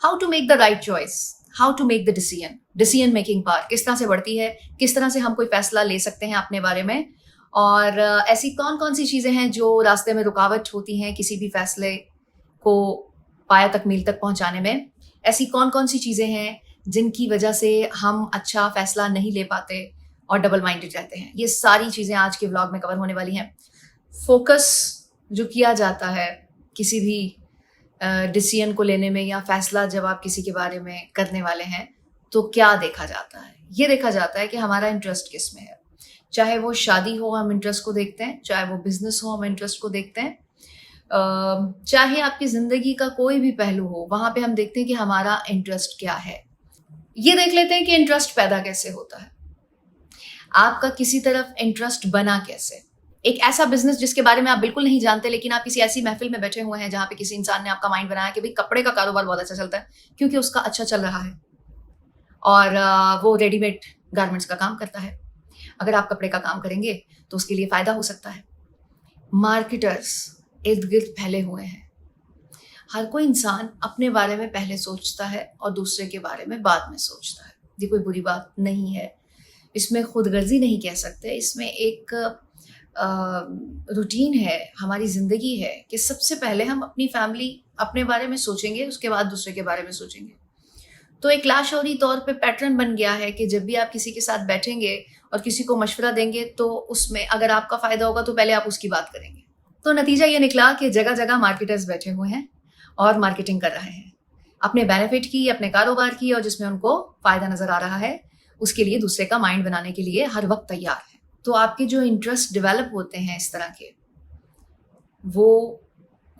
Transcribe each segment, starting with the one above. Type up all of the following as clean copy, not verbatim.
How to make the right choice, how to make the decision making power किस तरह से बढ़ती है, किस तरह से हम कोई फैसला ले सकते हैं अपने बारे में, और ऐसी कौन कौन सी चीजें हैं जो रास्ते में रुकावट होती हैं किसी भी फैसले को पाया तक मील तक पहुंचाने में। ऐसी कौन कौन सी चीजें हैं जिनकी वजह से हम अच्छा फैसला नहीं ले पाते और डबल माइंडेड रहते हैं। ये सारी चीजें आज के व्लॉग में कवर होने वाली हैं। फोकस जो किया जाता है किसी भी डिसीजन को लेने में, या फैसला जब आप किसी के बारे में करने वाले हैं, तो क्या देखा जाता है? ये देखा जाता है कि हमारा इंटरेस्ट किस में है। चाहे वो शादी हो, हम इंटरेस्ट को देखते हैं, चाहे वो बिजनेस हो, हम इंटरेस्ट को देखते हैं, चाहे आपकी जिंदगी का कोई भी पहलू हो, वहां पे हम देखते हैं कि हमारा इंटरेस्ट क्या है। ये देख लेते हैं कि इंटरेस्ट पैदा कैसे होता है, आपका किसी तरफ इंटरेस्ट बना कैसे। एक ऐसा बिजनेस जिसके बारे में आप बिल्कुल नहीं जानते, लेकिन आप किसी ऐसी महफिल में बैठे हुए हैं जहां पे किसी इंसान ने आपका माइंड बनाया कि भाई कपड़े का कारोबार बहुत अच्छा चलता है क्योंकि उसका अच्छा चल रहा है, और वो रेडीमेड गारमेंट्स का काम करता है। अगर आप कपड़े का काम करेंगे तो उसके लिए फायदा हो सकता है। मार्केटर्स इर्द गिर्द फैले हुए हैं। हर कोई इंसान अपने बारे में पहले सोचता है और दूसरे के बारे में बाद में सोचता है। ये कोई बुरी बात नहीं है, इसमें खुदगर्जी नहीं कह सकते, इसमें एक रूटीन है, हमारी ज़िंदगी है कि सबसे पहले हम अपनी फैमिली, अपने बारे में सोचेंगे, उसके बाद दूसरे के बारे में सोचेंगे। तो एक लाशौरी तौर पे पैटर्न बन गया है कि जब भी आप किसी के साथ बैठेंगे और किसी को मशवरा देंगे तो उसमें अगर आपका फ़ायदा होगा तो पहले आप उसकी बात करेंगे। तो नतीजा ये निकला कि जगह जगह मार्केटर्स बैठे हुए हैं और मार्केटिंग कर रहे हैं अपने बेनिफिट की, अपने कारोबार की, और जिसमें उनको फ़ायदा नज़र आ रहा है उसके लिए दूसरे का माइंड बनाने के लिए हर वक्त तैयार है। तो आपके जो इंटरेस्ट डेवलप होते हैं इस तरह के, वो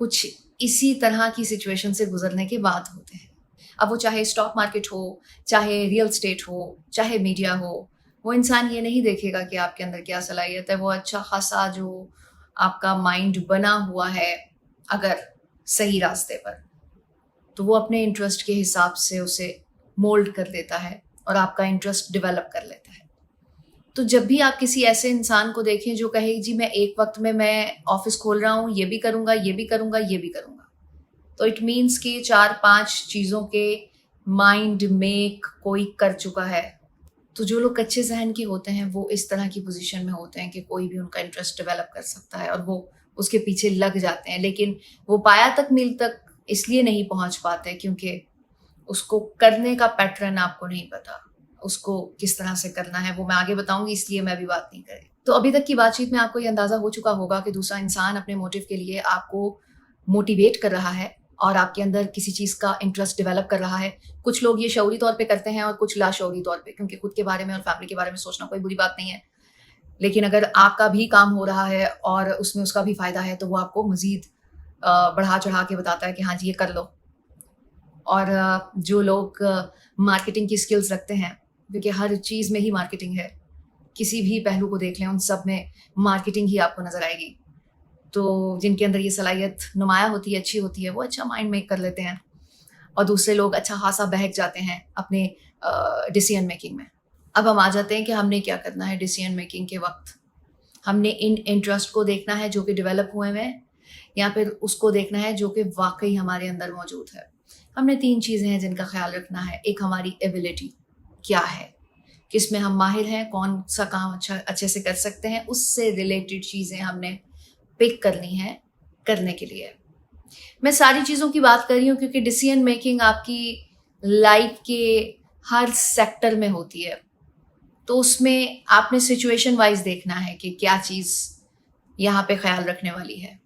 कुछ इसी तरह की सिचुएशन से गुजरने के बाद होते हैं। अब वो चाहे स्टॉक मार्केट हो, चाहे रियल स्टेट हो, चाहे मीडिया हो, वो इंसान ये नहीं देखेगा कि आपके अंदर क्या सलाहियत है। वो अच्छा खासा जो आपका माइंड बना हुआ है अगर सही रास्ते पर, तो वो अपने इंटरेस्ट के हिसाब से उसे मोल्ड कर देता है और आपका इंटरेस्ट डेवलप कर लेता है। तो जब भी आप किसी ऐसे इंसान को देखें जो कहे जी मैं एक वक्त में मैं ऑफिस खोल रहा हूँ, ये भी करूँगा, ये भी करूँगा, ये भी करूँगा, तो इट मीन्स कि 4-5 चीज़ों के माइंड मेक कोई कर चुका है। तो जो लोग कच्चे जहन के होते हैं वो इस तरह की पोजीशन में होते हैं कि कोई भी उनका इंटरेस्ट डेवलप कर सकता है और वो उसके पीछे लग जाते हैं, लेकिन वो पाया तक मील तक इसलिए नहीं पहुंच पाते क्योंकि उसको करने का पैटर्न आपको नहीं पता, उसको किस तरह से करना है वो मैं आगे बताऊंगी, इसलिए मैं अभी बात नहीं करी। तो अभी तक की बातचीत में आपको ये अंदाजा हो चुका होगा कि दूसरा इंसान अपने मोटिव के लिए आपको मोटिवेट कर रहा है और आपके अंदर किसी चीज़ का इंटरेस्ट डेवलप कर रहा है। कुछ लोग ये शऊरी तौर पे करते हैं और कुछ लाशऊरी तौर पे, क्योंकि खुद के बारे में और फैमिली के बारे में सोचना कोई बुरी बात नहीं है, लेकिन अगर आपका भी काम हो रहा है और उसमें उसका भी फ़ायदा है तो वो आपको मज़ीद बढ़ा चढ़ा के बताता है कि हाँ जी ये कर लो। और जो लोग मार्केटिंग की स्किल्स रखते हैं, क्योंकि हर चीज़ में ही मार्केटिंग है, किसी भी पहलू को देख लें उन सब में मार्केटिंग ही आपको नज़र आएगी। तो जिनके अंदर ये सलाहियत नुमाया होती है, अच्छी होती है, वो अच्छा माइंड मेक कर लेते हैं और दूसरे लोग अच्छा खासा बहक जाते हैं अपने डिसीजन मेकिंग में। अब हम आ जाते हैं कि हमने क्या करना है डिसीजन मेकिंग के वक्त। हमने इन इंटरेस्ट को देखना है जो कि डेवलप हुए हैं, या फिर उसको देखना है जो कि वाकई हमारे अंदर मौजूद है। हमने 3 चीज़ें हैं जिनका ख्याल रखना है। एक हमारी एबिलिटी क्या है, किस में हम माहिर हैं, कौन सा काम अच्छे से कर सकते हैं, उससे रिलेटेड चीज़ें हमने पिक करनी है करने के लिए। मैं सारी चीज़ों की बात कर रही हूँ क्योंकि डिसीजन मेकिंग आपकी लाइफ के हर सेक्टर में होती है, तो उसमें आपने सिचुएशन वाइज देखना है कि क्या चीज़ यहाँ पे ख्याल रखने वाली है।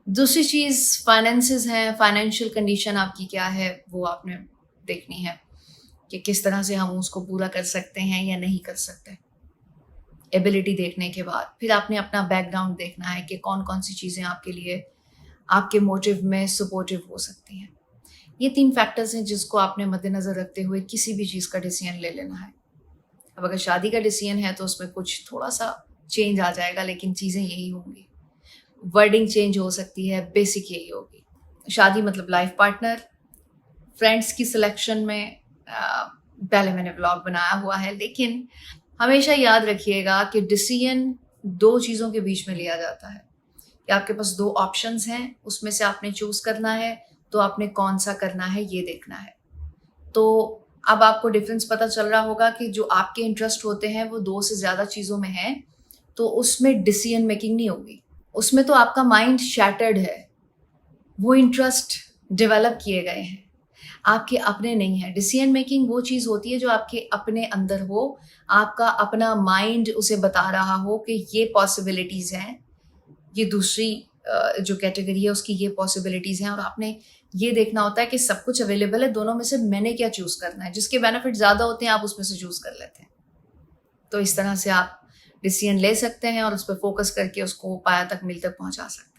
दूसरी चीज़ फाइनेंसेस हैं, फाइनेंशियल कंडीशन आपकी क्या है वो आपने देखनी है कि किस तरह से हम उसको पूरा कर सकते हैं या नहीं कर सकते। एबिलिटी देखने के बाद फिर आपने अपना बैकग्राउंड देखना है कि कौन कौन सी चीज़ें आपके लिए आपके मोटिव में सपोर्टिव हो सकती हैं। ये 3 फैक्टर्स हैं जिसको आपने मद्देनज़र रखते हुए किसी भी चीज़ का डिसीजन ले लेना है। अब अगर शादी का डिसीजन है तो उसमें कुछ थोड़ा सा चेंज आ जाएगा, लेकिन चीज़ें यही होंगी, वर्डिंग चेंज हो सकती है, बेसिक यही होगी। शादी मतलब लाइफ पार्टनर। फ्रेंड्स की सिलेक्शन में पहले मैंने ब्लॉग बनाया हुआ है, लेकिन हमेशा याद रखिएगा कि डिसीजन 2 चीज़ों के बीच में लिया जाता है कि आपके पास 2 ऑप्शंस हैं, उसमें से आपने चूज़ करना है, तो आपने कौन सा करना है ये देखना है। तो अब आपको डिफरेंस पता चल रहा होगा कि जो आपके इंटरेस्ट होते हैं वो 2 से ज़्यादा चीज़ों में हैं, तो उसमें डिसीजन मेकिंग नहीं होगी। उसमें तो आपका माइंड शैटर्ड है, वो इंटरेस्ट डेवलप किए गए हैं, आपके अपने नहीं हैं। डिसीजन मेकिंग वो चीज़ होती है जो आपके अपने अंदर हो, आपका अपना माइंड उसे बता रहा हो कि ये पॉसिबिलिटीज़ हैं, ये दूसरी जो कैटेगरी है उसकी ये पॉसिबिलिटीज़ हैं, और आपने ये देखना होता है कि सब कुछ अवेलेबल है, दोनों में से मैंने क्या चूज़ करना है। जिसके बेनिफिट ज़्यादा होते हैं आप उसमें से चूज़ कर लेते हैं। तो इस तरह से आप डिसीजन ले सकते हैं और उस पर फोकस करके उसको पाया तक मिल तक पहुंचा सकते हैं।